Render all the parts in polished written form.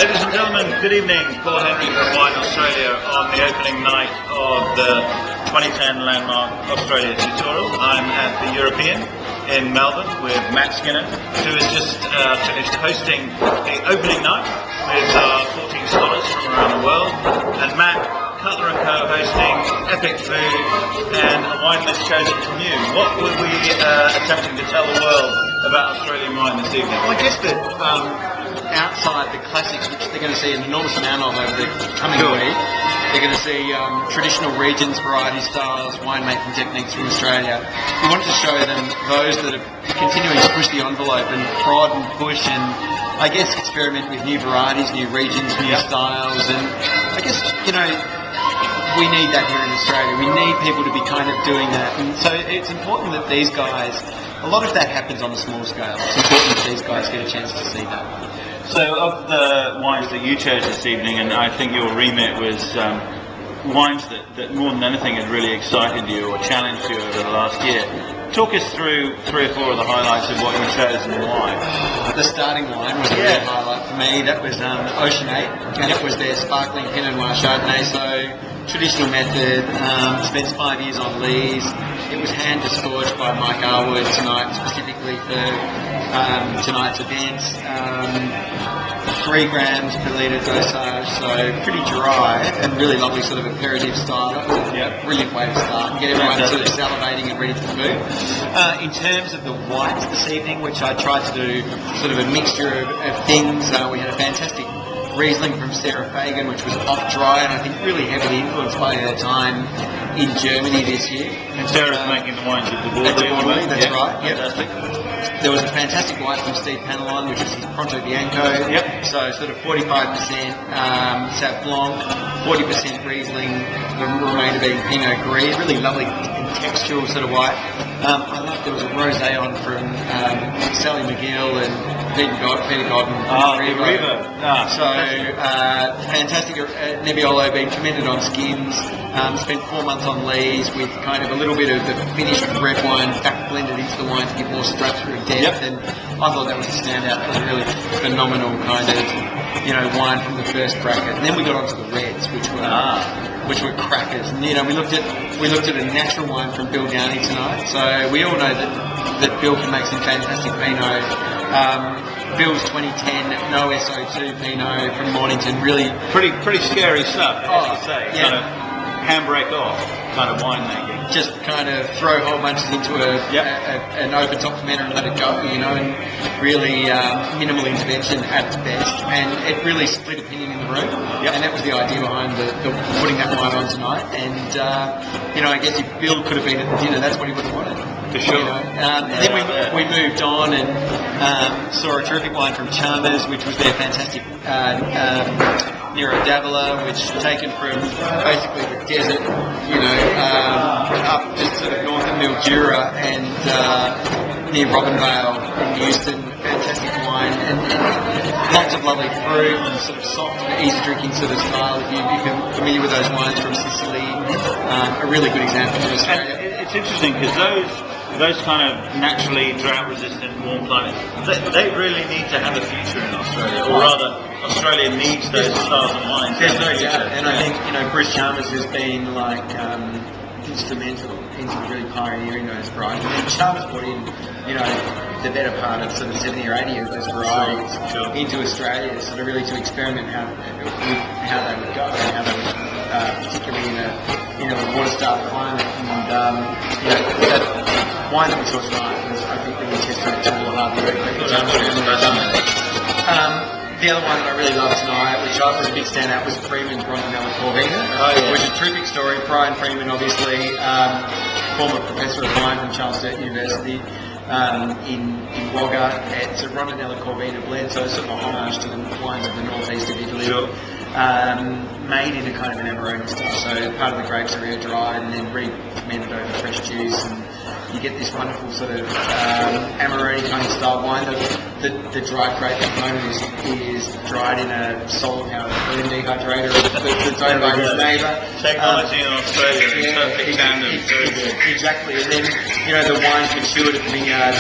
Ladies and gentlemen, good evening. Paul Henry from Wine Australia on the opening night of the 2010 landmark Australia tutorial. I'm at the European in Melbourne with Matt Skinner, who has just finished hosting the opening night with 14 scholars from around the world. And Matt, Cutler & Co. hosting epic food and a wine list chosen from you. What were we attempting to tell the world about Australian wine this evening? Well, I guess that outside the classics, which they're going to see an enormous amount of over the coming week, they're going to see traditional regions, variety styles, winemaking techniques from Australia. We wanted to show them those that are continuing to push the envelope and prod and push and, I guess, experiment with new varieties, new regions, new styles. And I guess, we need that here in Australia. We need people to be kind of doing that. And so it's important that these guys, a lot of that happens on a small scale. It's important that these guys get a chance to see that. So of the wines that you chose this evening, and I think your remit was wines that more than anything had really excited you or challenged you over the last year. Talk us through 3 or 4 of the highlights of what you chose and why. The starting wine was a real highlight for me. That was Ocean 8, and it was their sparkling Pinot Noir Chardonnay. So traditional method, spent 5 years on lees. It was hand disgorged by Mike Arwood tonight, specifically for tonight's event. 3 grams per litre dosage, so pretty dry and really lovely sort of aperitif style. That was a brilliant way to start and get everyone sort of salivating and ready for food. In terms of the whites this evening, which I tried to do sort of a mixture of things, we had a fantastic Riesling from Sarah Fagan, which was off dry and I think really heavily influenced by her time in Germany this year. And Sarah's making the wines at the Bordelais. That's right. Fantastic. There was a fantastic white from Steve Panelon, which is his Pronto Bianco. So sort of 45% Sauv Blanc, 40% Riesling, the remainder being Pinot Gris. Really lovely textural sort of white. I loved there was a rosé on from Sally McGill and Peter Godden. So fantastic Nebbiolo being commended on skins. Spent 4 months on lees with kind of a little bit of the finished red wine back blended into the wine to give more structure and depth. And I thought that was a standout. It was a really phenomenal kind of wine from the first bracket. And then we got onto the reds, which were crackers. And we looked at a natural wine from Bill Downey tonight. So we all know that Bill can make some fantastic Pinot. Bill's 2010 no SO2 Pinot from Mornington, really pretty scary stuff. I have to say, yeah. Kind of handbrake off kind of winemaking. Just kind of throw whole bunches into an open top fermenter and let it go, and really minimal intervention at its best. And it really split opinion in the room. And that was the idea behind the putting that wine on tonight. And I guess if Bill could have been at the dinner, that's what he would have wanted. For sure. And then we moved on and saw a terrific wine from Chalmers, which was their fantastic Nero d'Avola, which taken from basically the desert, up just sort of north of Mildura and near Robinvale in Houston. Fantastic wine and lots of lovely fruit and sort of soft, easy drinking sort of style. If you're familiar with those wines from Sicily, a really good example from Australia. And it's interesting because those kind of naturally drought-resistant warm climates, they really need to have a future in Australia, or rather, Australia needs those styles of wines. There's no doubt, and I think Bruce Chalmers has been instrumental in really pioneering those varieties. I mean, Chalmers brought in, the better part of sort of 70 or 80 of those varieties into Australia, sort of really to experiment with how they would go and how they would, particularly in a water-starved climate. And that wine that we saw tonight was, I think, really testament to all the hard work that the other one that I really loved tonight, which I was a big standout, was Freeman's Rondinella Corvina, which is a terrific story. Brian Freeman, obviously, former professor of wine from Charles Sturt University in Wagga. It's a Rondinella Corvina blend, so it's sort of a homage to the wines of the northeast of Italy. Made in a kind of an Amarone style, so part of the grapes are air dried and then re-fermented over fresh juice, and you get this wonderful sort of Amarone kind of style wine. The dried grape component is dried in a solar-powered clean dehydrator that's owned by his neighbour. Technology in Australia, perfect tandem. Exactly, and then the wine's matured at the vineyard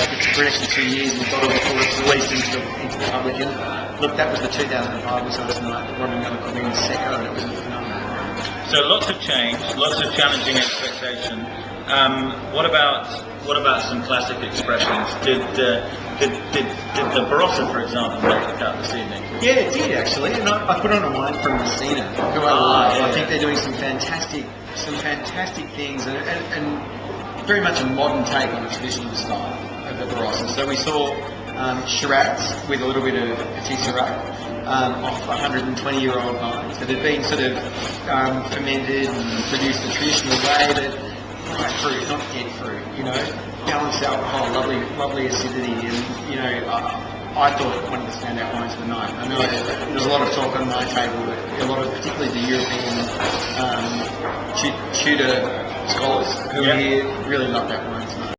for 2 years and bottled before it's released into the public. look, that was the 2005 Resource Night. Rodney Queen Secco, and it was phenomenal. So lots of change, lots of challenging expectation. What about some classic expressions? Did the Barossa, for example, make the cut this evening? Yeah, it did actually, and I put on a wine from Messina, who I love. Yeah. I think they're doing some fantastic things, and very much a modern take on the traditional style of the Barossa. So we saw Shiraz with a little bit of Petit Syrah off 120-year-old vines that had been sort of fermented and produced the traditional way, but right fruit, not dead fruit, you know, balanced alcohol, lovely acidity, and you know, I thought one of the standout wines of the night. I know there was a lot of talk on my table, a lot of particularly the European Tudor scholars who are here really love that wine tonight.